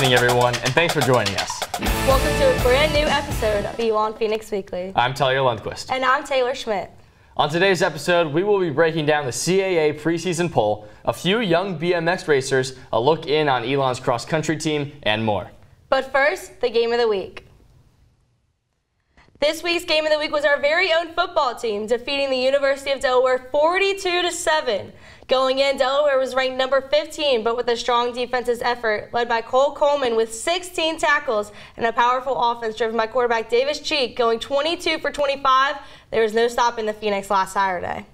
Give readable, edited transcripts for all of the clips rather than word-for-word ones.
evening, everyone, and thanks for joining us. Welcome to a brand new episode of Elon Phoenix Weekly. I'm Tellier Lundquist. And I'm Taylor Schmitt. On today's episode, we will be breaking down the CAA preseason poll, a few young BMX racers, a look in on Elon's cross-country team, and more. But first, the game of the week. This week's game of the week was our very own football team, defeating the University of Delaware 42-7. Going in, Delaware was ranked number 15, but with a strong defensive effort, led by Cole Coleman with 16 tackles and a powerful offense driven by quarterback Davis Cheek, going 22 for 25. There was no stopping the Phoenix last Saturday.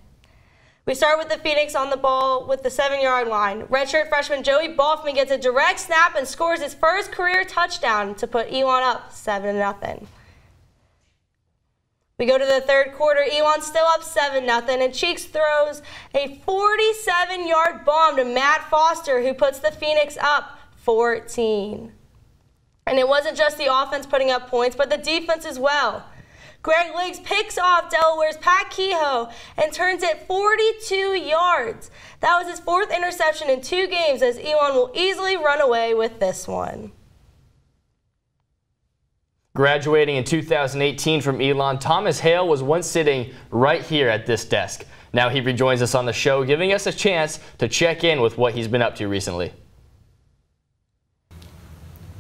We start with the Phoenix on the ball with the 7-yard line. Redshirt freshman Joey Boffman gets a direct snap and scores his first career touchdown to put Elon up 7-0. We go to the third quarter. Elon's still up 7-0, and Cheeks throws a 47-yard bomb to Matt Foster, who puts the Phoenix up 14. And it wasn't just the offense putting up points, but the defense as well. Greg Liggs picks off Delaware's Pat Kehoe and turns it 42 yards. That was his 4th interception in 2 games, as Elon will easily run away with this one. Graduating in 2018 from Elon, Thomas Hale was once sitting right here at this desk. Now he rejoins us on the show, giving us a chance to check in with what he's been up to recently.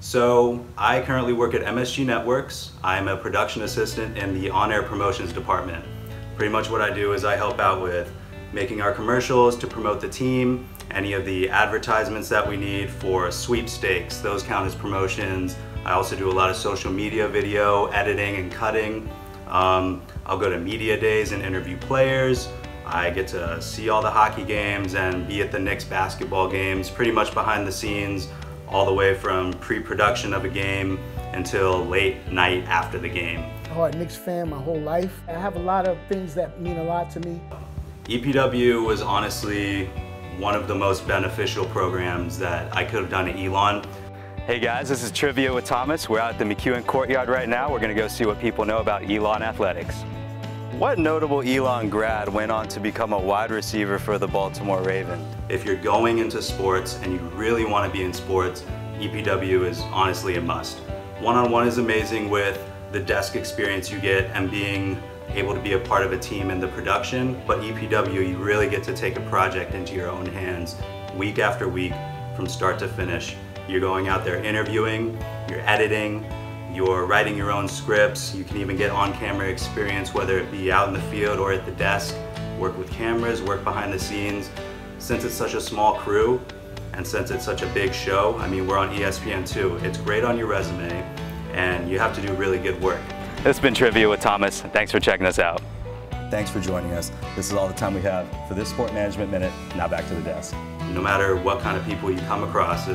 So I currently work at MSG Networks. I'm a production assistant in the on-air promotions department. Pretty much what I do is I help out with making our commercials to promote the team, any of the advertisements that we need for sweepstakes, those count as promotions. I also do a lot of social media video editing and cutting. I'll go to media days and interview players. I get to see all the hockey games and be at the Knicks basketball games, pretty much behind the scenes, all the way from pre-production of a game until late night after the game. I'm a hard Knicks fan my whole life. I have a lot of things that mean a lot to me. EPW was honestly one of the most beneficial programs that I could have done at Elon. Hey guys, this is Trivia with Thomas. We're out at the McEwen Courtyard right now. We're going to go see what people know about Elon athletics. What notable Elon grad went on to become a wide receiver for the Baltimore Ravens? If you're going into sports and you really want to be in sports, EPW is honestly a must. One-on-one is amazing with the desk experience you get and being able to be a part of a team in the production, but EPW, you really get to take a project into your own hands week after week from start to finish. You're going out there interviewing, you're editing, you're writing your own scripts. You can even get on-camera experience, whether it be out in the field or at the desk, work with cameras, work behind the scenes. Since it's such a small crew and since it's such a big show, I mean, we're on ESPN too. It's great on your resume and you have to do really good work. This has been Trivia with Thomas. Thanks for checking us out. Thanks for joining us. This is all the time we have for this Sport Management Minute. Now back to the desk. No matter what kind of people you come across,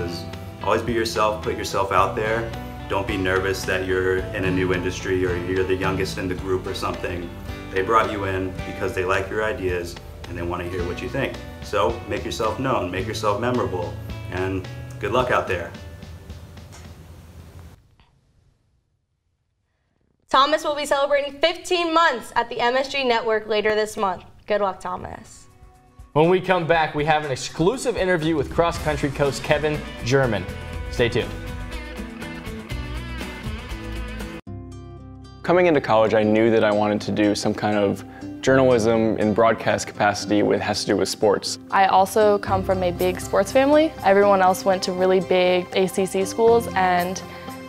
always be yourself, put yourself out there. Don't be nervous that you're in a new industry or you're the youngest in the group or something. They brought you in because they like your ideas and they want to hear what you think. So make yourself known, make yourself memorable, and good luck out there. Thomas will be celebrating 15 months at the MSG Network later this month. Good luck, Thomas. When we come back, we have an exclusive interview with cross-country coach Kevin German. Stay tuned. Coming into college, I knew that I wanted to do some kind of journalism in broadcast capacity has to do with sports. I also come from a big sports family. Everyone else went to really big ACC schools, and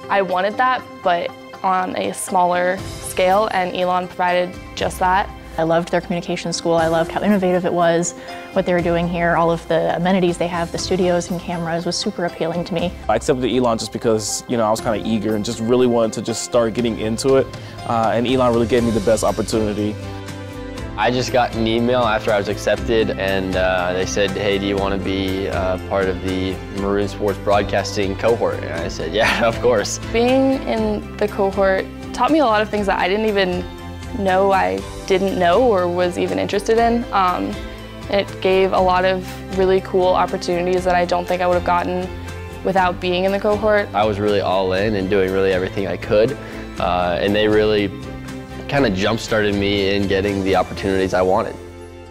I wanted that, but on a smaller scale, and Elon provided just that. I loved their communication school. I loved how innovative it was, what they were doing here. All of the amenities they have, the studios and cameras was super appealing to me. I accepted Elon just because, I was kind of eager and just really wanted to just start getting into it. And Elon really gave me the best opportunity. I just got an email after I was accepted, and they said, hey, do you want to be part of the Maroon Sports Broadcasting cohort? And I said, yeah, of course. Being in the cohort taught me a lot of things that I didn't even know I didn't know or was even interested in. It gave a lot of really cool opportunities that I don't think I would have gotten without being in the cohort. I was really all in and doing really everything I could, and they really kind of jump-started me in getting the opportunities I wanted.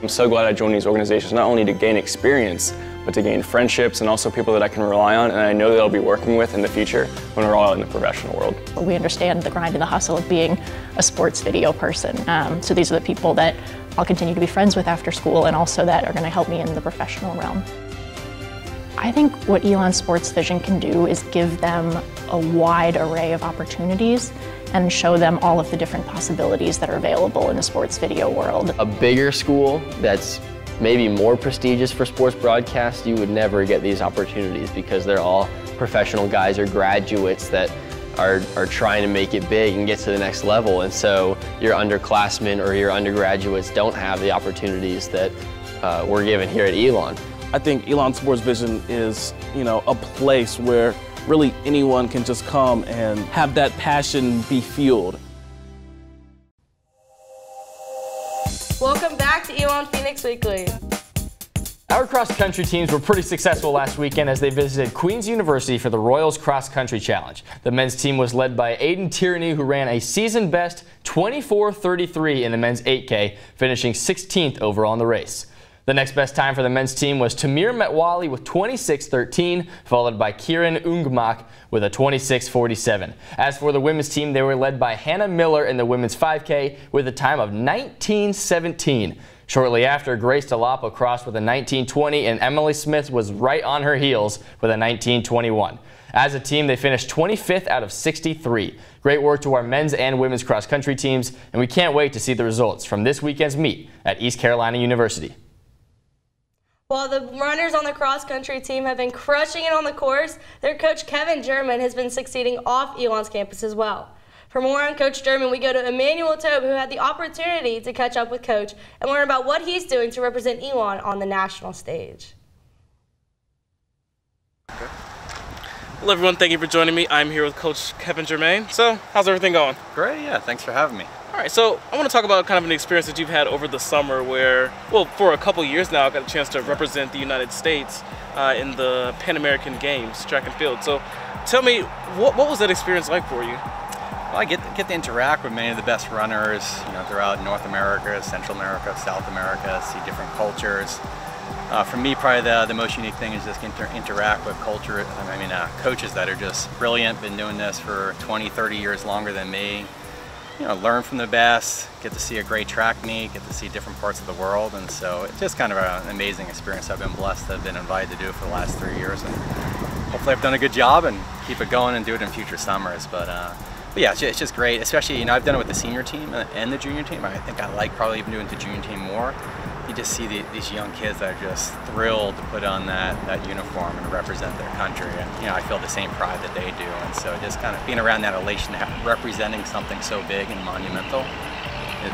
I'm so glad I joined these organizations, not only to gain experience, but to gain friendships and also people that I can rely on and I know that I'll be working with in the future when we're all in the professional world. We understand the grind and the hustle of being a sports video person. So these are the people that I'll continue to be friends with after school and also that are going to help me in the professional realm. I think what Elon Sports Vision can do is give them a wide array of opportunities and show them all of the different possibilities that are available in the sports video world. A bigger school that's maybe more prestigious for sports broadcast, you would never get these opportunities because they're all professional guys or graduates that are trying to make it big and get to the next level. And so your underclassmen or your undergraduates don't have the opportunities that we're given here at Elon. I think Elon Sports Vision is, a place where really anyone can just come and have that passion be fueled. Welcome back to Elon Phoenix Weekly. Our cross-country teams were pretty successful last weekend as they visited Queen's University for the Royals Cross Country Challenge. The men's team was led by Aiden Tierney, who ran a season-best 24:33 in the men's 8K, finishing 16th overall in the race. The next best time for the men's team was Tamir Metwali with 26:13, followed by Kieran Ungmak with a 26:47. As for the women's team, they were led by Hannah Miller in the women's 5K with a time of 19:17. Shortly after, Grace DeLapa crossed with a 19:20, and Emily Smith was right on her heels with a 19:21. As a team, they finished 25th out of 63. Great work to our men's and women's cross-country teams, and we can't wait to see the results from this weekend's meet at East Carolina University. While the runners on the cross-country team have been crushing it on the course, their coach Kevin German has been succeeding off Elon's campus as well. For more on Coach German, we go to Emmanuel Tobe, who had the opportunity to catch up with Coach and learn about what he's doing to represent Elon on the national stage. Okay. Hello everyone, thank you for joining me. I'm here with Coach Kevin Germain. So, how's everything going? Great, yeah, thanks for having me. All right, so I want to talk about kind of an experience that you've had over the summer where, well, for a couple years now, I got a chance to represent the United States in the Pan American Games, track and field. So tell me, what was that experience like for you? Well, I get to interact with many of the best runners, throughout North America, Central America, South America, see different cultures. For me, probably the most unique thing is just interact with coaches that are just brilliant, been doing this for 20, 30 years longer than me. Learn from the best, get to see a great track meet, get to see different parts of the world, and so it's just kind of an amazing experience. I've been blessed to have been invited to do it for the last 3 years, and hopefully I've done a good job and keep it going and do it in future summers. But yeah, it's just great, especially, I've done it with the senior team and the junior team. I think I like probably even doing the junior team more. You just see these young kids that are just thrilled to put on that uniform and represent their country, and I feel the same pride that they do, and so just kind of being around that elation, representing something so big and monumental,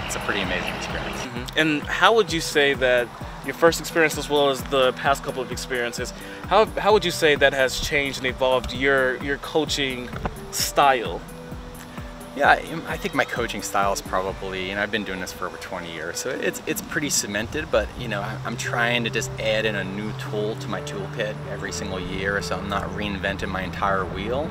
it's a pretty amazing experience. Mm-hmm. And how would you say that your first experience as well as the past couple of experiences, how would you say that has changed and evolved your coaching style? Yeah, I think my coaching style is probably, I've been doing this for over 20 years, so it's pretty cemented, but I'm trying to just add in a new tool to my toolkit every single year, so I'm not reinventing my entire wheel.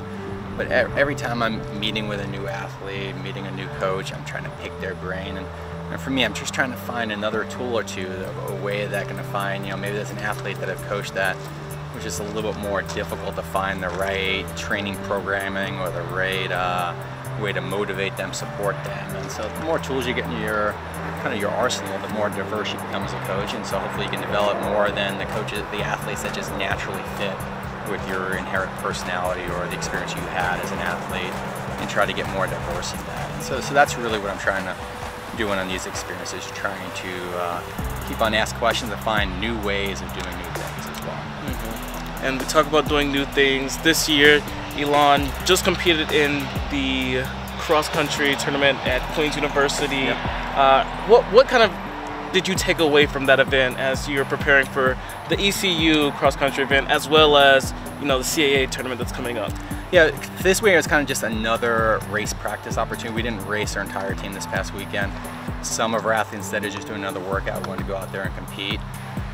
But every time I'm meeting with a new athlete, meeting a new coach, I'm trying to pick their brain, and for me, I'm just trying to find another tool or two, a way that I can find, maybe there's an athlete that I've coached that which is a little bit more difficult to find the right training programming or the right way to motivate them, support them. And so the more tools you get in your arsenal, the more diverse you become as a coach, and so hopefully you can develop more than the athletes that just naturally fit with your inherent personality or the experience you had as an athlete, and try to get more diverse in that. And so that's really what I'm trying to do on these experiences, trying to keep on asking questions and find new ways of doing new things as well. Mm-hmm. And we talk about doing new things. This year, Elon just competed in the cross-country tournament at Queen's University. Yep. What kind of did you take away from that event as you're preparing for the ECU cross-country event, as well as the CAA tournament that's coming up? Yeah, this week it was kind of just another race practice opportunity. We didn't race our entire team this past weekend. Some of our athletes, instead of just doing another workout, wanted to go out there and compete.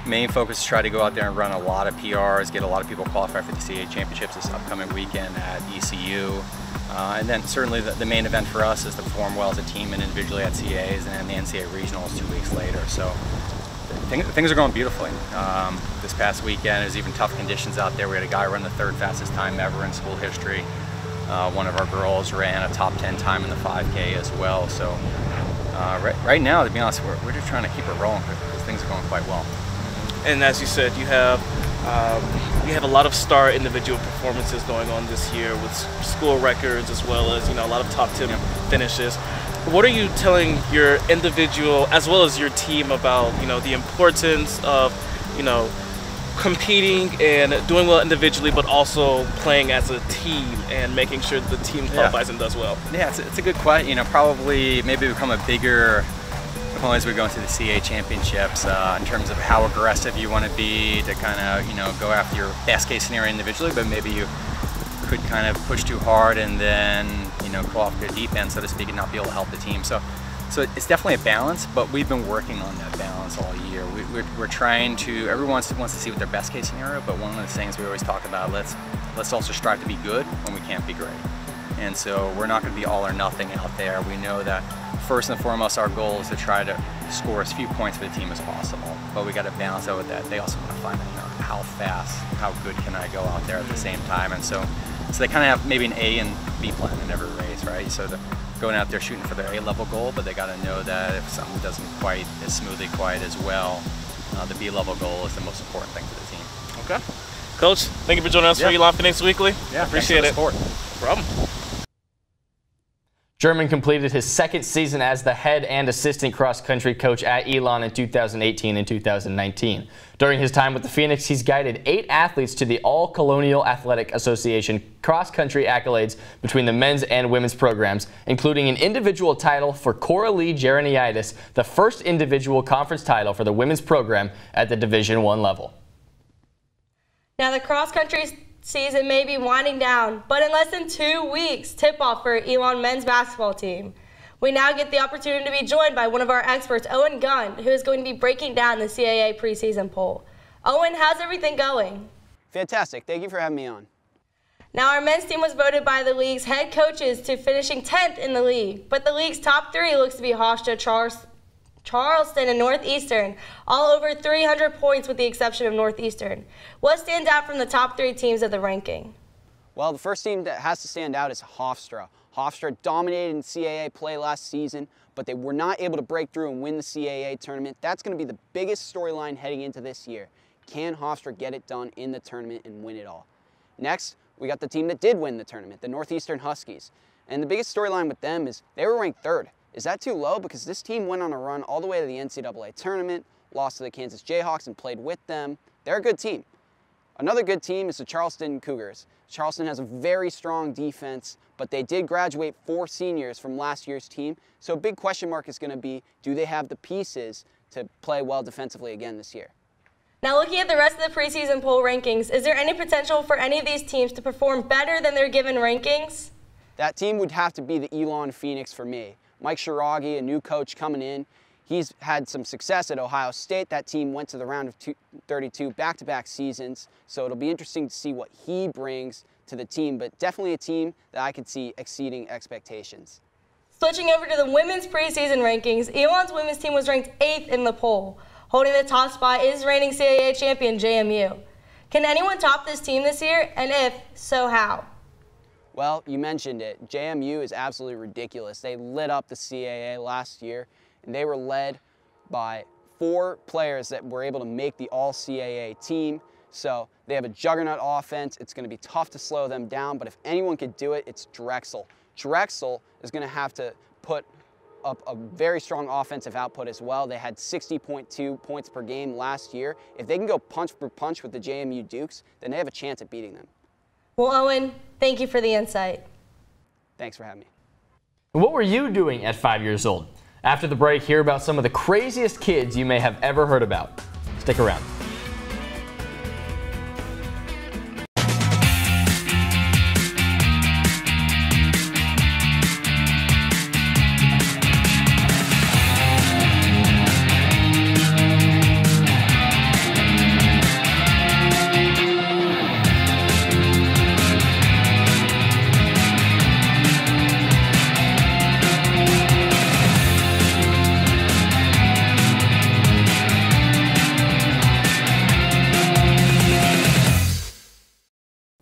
Main focus is try to go out there and run a lot of PRs, get a lot of people qualified for the CAA championships this upcoming weekend at ECU. And then certainly the main event for us is to perform well as a team and individually at CAAs, and then the NCAA regionals 2 weeks later. So things are going beautifully. This past weekend, it was even tough conditions out there. We had a guy run the 3rd fastest time ever in school history. One of our girls ran a top 10 time in the 5K as well. So right now, to be honest, we're just trying to keep it rolling because things are going quite well. And as you said, you have a lot of star individual performances going on this year with school records as well as, a lot of top 10 finishes. What are you telling your individual as well as your team about, the importance of, competing and doing well individually, but also playing as a team and making sure that the team qualifies and does well? Yeah, it's a good question. Probably maybe become a bigger component as we go into the CAA championships in terms of how aggressive you want to be to kind of, go after your best case scenario individually, but maybe you could kind of push too hard and then, go off the deep end, so to speak, and not be able to help the team. So it's definitely a balance, but we've been working on that balance all year. We're trying to, everyone wants to see what their best case scenario, but one of the things we always talk about, let's also strive to be good when we can't be great. And so we're not going to be all or nothing out there. We know that first and foremost, our goal is to try to score as few points for the team as possible, but we got to balance out with that. They also want to find, how fast, how good can I go out there at the same time, and so they kind of have maybe an A and B plan in every race, right? So they're going out there shooting for their A-level goal, but they got to know that if something doesn't quite as smoothly, quite as well, the B-level goal is the most important thing for the team. Okay. Coach, thank you for joining us for Elon Phoenix Weekly. Yeah, appreciate it. No problem. German completed his 2nd season as the head and assistant cross-country coach at Elon in 2018 and 2019. During his time with the Phoenix, he's guided 8 athletes to the All-Colonial Athletic Association cross-country accolades between the men's and women's programs, including an individual title for Coralie Gereniadis, the first individual conference title for the women's program at the Division I level. Now the cross-country season may be winding down, but in less than 2 weeks, tip-off for Elon men's basketball team. We now get the opportunity to be joined by one of our experts, Owen, who is going to be breaking down the CAA preseason poll. Owen, how's everything going? Fantastic. Thank you for having me on. Now, our men's team was voted by the league's head coaches to finishing 10th in the league, but the league's top 3 looks to be Hofstra, Charleston, and Northeastern, all over 300 points with the exception of Northeastern. What stands out from the top 3 teams of the ranking? Well, the first team that has to stand out is Hofstra. Hofstra dominated in CAA play last season, but they were not able to break through and win the CAA tournament. That's going to be the biggest storyline heading into this year. Can Hofstra get it done in the tournament and win it all? Next, we got the team that did win the tournament, the Northeastern Huskies. And the biggest storyline with them is they were ranked 3rd. Is that too low? Because this team went on a run all the way to the NCAA tournament, lost to the Kansas Jayhawks and played with them. They're a good team. Another good team is the Charleston Cougars. Charleston has a very strong defense, but they did graduate 4 seniors from last year's team. So a big question mark is going to be, do they have the pieces to play well defensively again this year? Now, looking at the rest of the preseason poll rankings, is there any potential for any of these teams to perform better than their given rankings? That team would have to be the Elon Phoenix for me. Mike Shiragi, a new coach coming in, he's had some success at Ohio State. That team went to the round of 32 back-to-back seasons, so it'll be interesting to see what he brings to the team, but definitely a team that I could see exceeding expectations. Switching over to the women's preseason rankings, Elon's women's team was ranked 8th in the poll. Holding the top spot is reigning CAA champion JMU. Can anyone top this team this year, and if so, how? Well, you mentioned it. JMU is absolutely ridiculous. They lit up the CAA last year, and they were led by 4 players that were able to make the All-CAA team. So they have a juggernaut offense. It's going to be tough to slow them down, but if anyone could do it, it's Drexel. Drexel is going to have to put up a very strong offensive output as well. They had 60.2 points per game last year. If they can go punch for punch with the JMU Dukes, then they have a chance at beating them. Well, Owen, thank you for the insight. Thanks for having me. What were you doing at 5 years old? After the break, hear about some of the craziest kids you may have ever heard about. Stick around.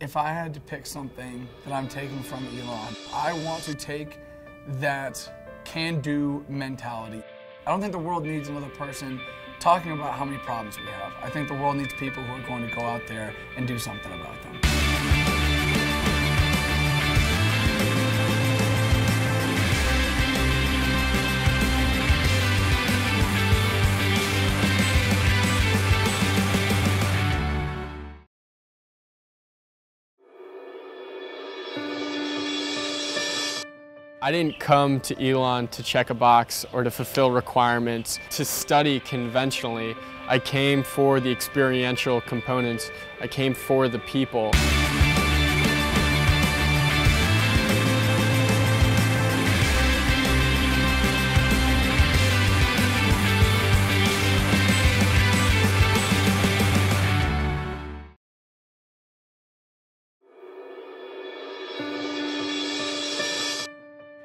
If I had to pick something that I'm taking from Elon, I want to take that can-do mentality. I don't think the world needs another person talking about how many problems we have. I think the world needs people who are going to go out there and do something about them. I didn't come to Elon to check a box or to fulfill requirements, to study conventionally. I came for the experiential components. I came for the people.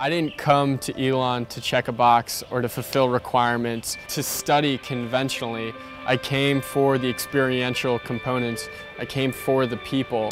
I didn't come to Elon to check a box or to fulfill requirements, to study conventionally. I came for the experiential components. I came for the people.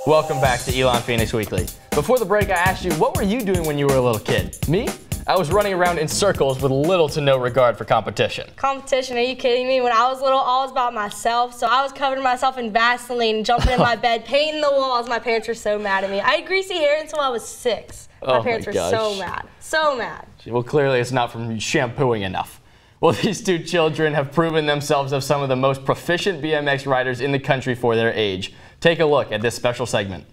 Welcome back to Elon Phoenix Weekly. Before the break, I asked you, what were you doing when you were a little kid? Me? I was running around in circles with little to no regard for competition. Competition? Are you kidding me? When I was little, all was about myself. So I was covering myself in Vaseline, jumping in my bed, painting the walls. My parents were so mad at me. I had greasy hair until I was 6. My parents were so mad. So mad. Well, clearly it's not from shampooing enough. Well, these two children have proven themselves as some of the most proficient BMX riders in the country for their age. Take a look at this special segment.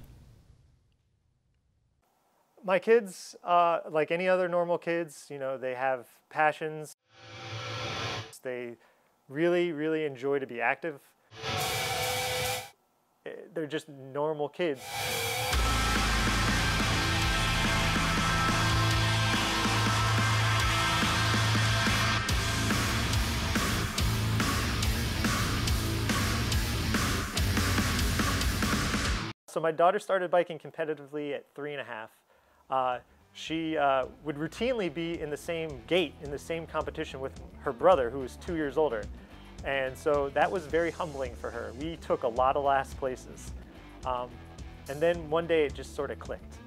My kids, like any other normal kids, you know, they have passions. They really, really enjoy to be active. They're just normal kids. So my daughter started biking competitively at 3.5. She would routinely be in the same gate, in the same competition with her brother, who was 2 years older. And so that was very humbling for her. We took a lot of last places. And then one day it just sort of clicked.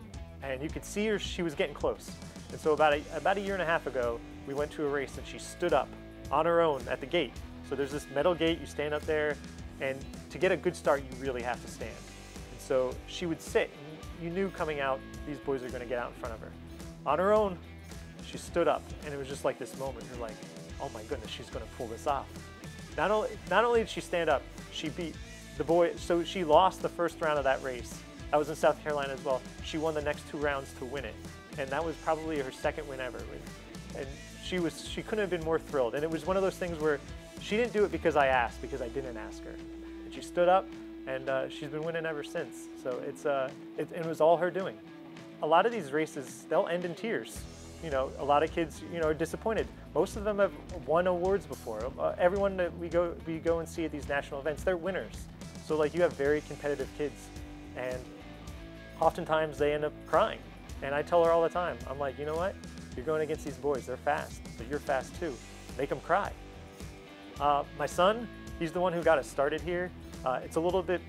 And you could see her, she was getting close. And so about a year and a half ago, we went to a race and she stood up on her own at the gate. So there's this metal gate, you stand up there, and to get a good start, you really have to stand. So she would sit, and you knew coming out, these boys are going to get out in front of her. On her own, she stood up, and it was just like this moment. You're like, oh my goodness, she's going to pull this off. Not only did she stand up, she beat the boy. So she lost the first round of that race. That was in South Carolina as well. She won the next 2 rounds to win it, and that was probably her second win ever. And she couldn't have been more thrilled. And it was one of those things where she didn't do it because I asked, because I didn't ask her. And she stood up. And she's been winning ever since. So it was all her doing. A lot of these races, they'll end in tears. You know, a lot of kids, you know, are disappointed. Most of them have won awards before. Everyone that we go and see at these national events, they're winners. So like you have very competitive kids, and oftentimes they end up crying. And I tell her all the time, I'm like, you know what? You're going against these boys. They're fast, but you're fast too. Make them cry. My son, he's the one who got us started here. It's a little bit,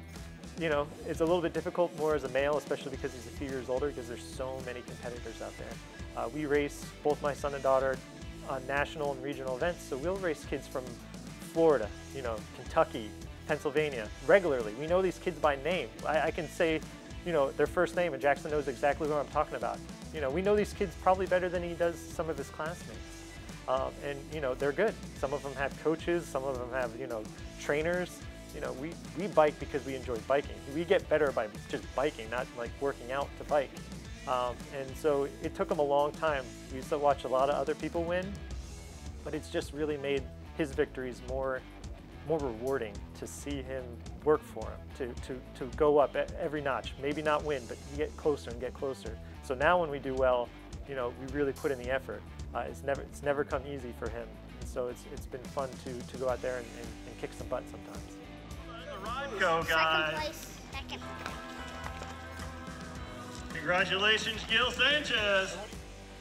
you know, it's a little bit difficult more as a male, especially because he's a few years older, because there's so many competitors out there. We race, both my son and daughter, on national and regional events, so we'll race kids from Florida, you know, Kentucky, Pennsylvania, regularly. We know these kids by name. I can say, you know, their first name, and Jackson knows exactly who I'm talking about. You know, we know these kids probably better than he does some of his classmates. And, you know, they're good. Some of them have coaches, some of them have, you know, trainers. You know, we bike because we enjoy biking. We get better by just biking, not like working out to bike. And so it took him a long time. We used to watch a lot of other people win, but it's just really made his victories more rewarding to see him work for him, to go up every notch, maybe not win, but get closer and get closer. So now when we do well, you know, we really put in the effort. It's never come easy for him. And so it's been fun to go out there and kick some butt sometimes. Go, guys. Congratulations, Gil Sanchez.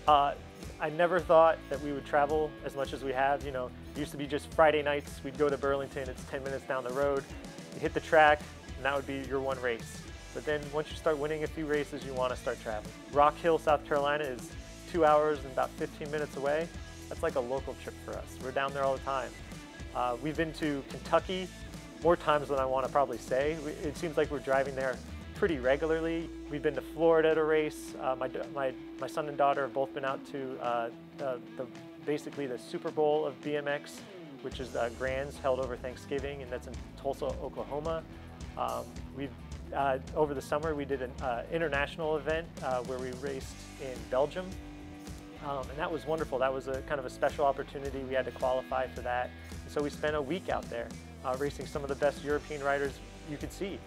I never thought that we would travel as much as we have. You know, it used to be just Friday nights. We'd go to Burlington. It's 10 minutes down the road. You hit the track, and that would be your one race. But then once you start winning a few races, you want to start traveling. Rock Hill, South Carolina is 2 hours and about 15 minutes away. That's like a local trip for us. We're down there all the time. We've been to Kentucky more times than I want to probably say. It seems like we're driving there pretty regularly. We've been to Florida to race. My son and daughter have both been out to basically the Super Bowl of BMX, which is Grands held over Thanksgiving, and that's in Tulsa, Oklahoma. Over the summer we did an international event where we raced in Belgium, and that was wonderful. That was a kind of a special opportunity. We had to qualify for that, and so we spent a week out there racing some of the best European riders you could see.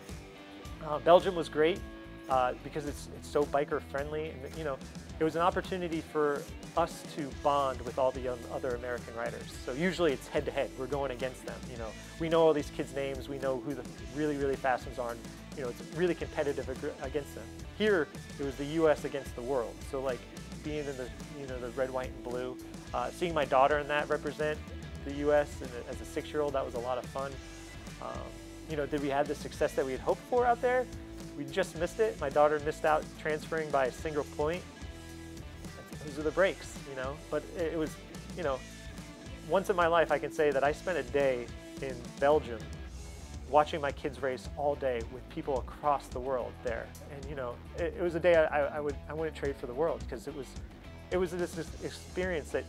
Belgium was great because it's so biker friendly, and you know, it was an opportunity for us to bond with all the other American riders. So usually it's head to head. We're going against them. You know, we know all these kids' names. We know who the really fast ones are. And, you know, it's really competitive against them. Here, it was the U.S. against the world. So like being in the the red, white, and blue, seeing my daughter in that represent the U.S. and as a 6-year-old, that was a lot of fun. You know, did we have the success that we had hoped for out there? We just missed it. My daughter missed out transferring by a single point. Those are the breaks, you know. But it was, you know, once in my life I can say that I spent a day in Belgium watching my kids race all day with people across the world there. And you know, it was a day I wouldn't trade for the world, because it was this experience that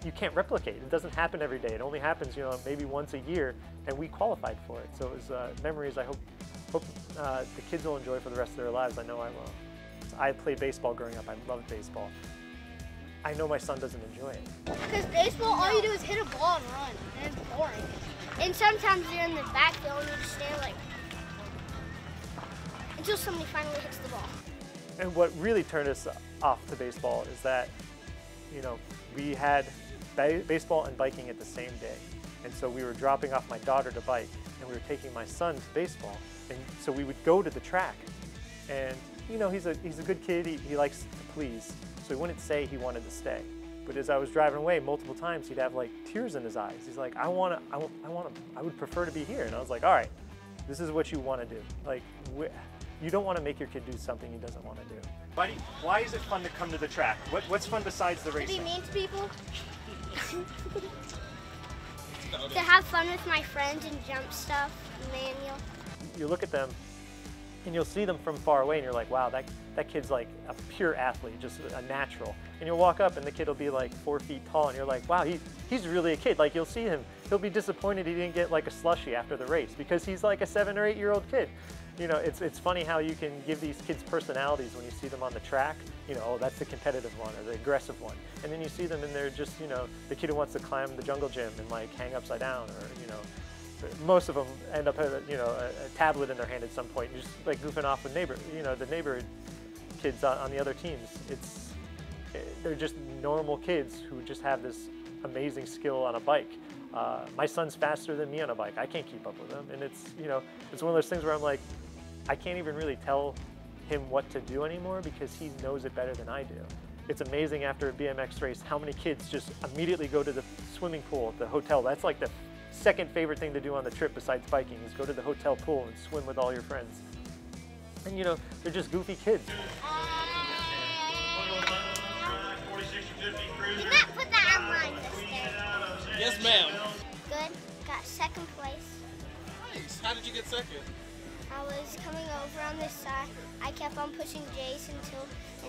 you can't replicate. It doesn't happen every day. It only happens, you know, maybe once a year, and we qualified for it. So it was memories I hope the kids will enjoy for the rest of their lives. I know I will. I played baseball growing up. I loved baseball. I know my son doesn't enjoy it. Because baseball, all you do is hit a ball and run, and it's boring. And sometimes you're in the backfield and you just stand like until somebody finally hits the ball. And what really turned us off to baseball is that, you know, we had baseball and biking at the same day. And so we were dropping off my daughter to bike, and we were taking my son to baseball. And so we would go to the track. And, you know, he's a good kid. He likes to please. So he wouldn't say he wanted to stay. But as I was driving away multiple times, he'd have like tears in his eyes. He's like, I would prefer to be here. And I was like, all right, this is what you want to do. Like, you don't want to make your kid do something he doesn't want to do. Buddy, why is it fun to come to the track? What's fun besides the racing? To be mean to people. To have fun with my friends and jump stuff, Emmanuel. You look at them and you'll see them from far away and you're like, wow, that kid's like a pure athlete, just a natural. And you'll walk up and the kid will be like 4 feet tall and you're like, wow, he's really a kid. Like, you'll see him, he'll be disappointed he didn't get like a slushie after the race because he's like a 7 or 8 year old kid. You know, it's funny how you can give these kids personalities when you see them on the track. You know, oh, that's the competitive one or the aggressive one. And then you see them and they're just, you know, the kid who wants to climb the jungle gym and like hang upside down, or, you know, most of them end up having, you know, a tablet in their hand at some point, and just like goofing off with the neighborhood kids on the other teams. They're just normal kids who just have this amazing skill on a bike. My son's faster than me on a bike. I can't keep up with him, and it's, you know, it's one of those things where I'm like, I can't even really tell him what to do anymore because he knows it better than I do. It's amazing after a BMX race how many kids just immediately go to the swimming pool at the hotel. That's like the second favorite thing to do on the trip besides biking, is go to the hotel pool and swim with all your friends. And you know, they're just goofy kids. You might put that online this day. Yes, ma'am. Good. Got second place. Nice. How did you get second? I was coming over on this side. I kept on pushing Jace until he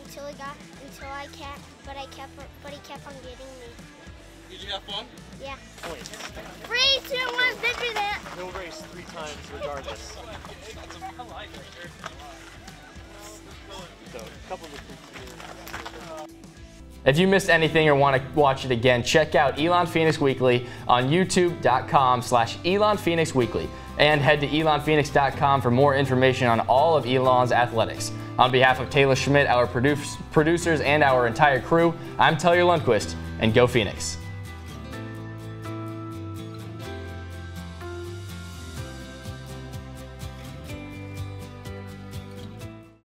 kept on getting me. Did you have fun? Yeah. Points. 3, 2, 1, victory there. He'll race 3 times regardless. So, a couple of recruits here. If you missed anything or want to watch it again, check out Elon Phoenix Weekly on youtube.com/Elon Phoenix Weekly, and head to elonphoenix.com for more information on all of Elon's athletics. On behalf of Taylor Schmitt, our producers, and our entire crew, I'm Tellier Lundquist, and go Phoenix.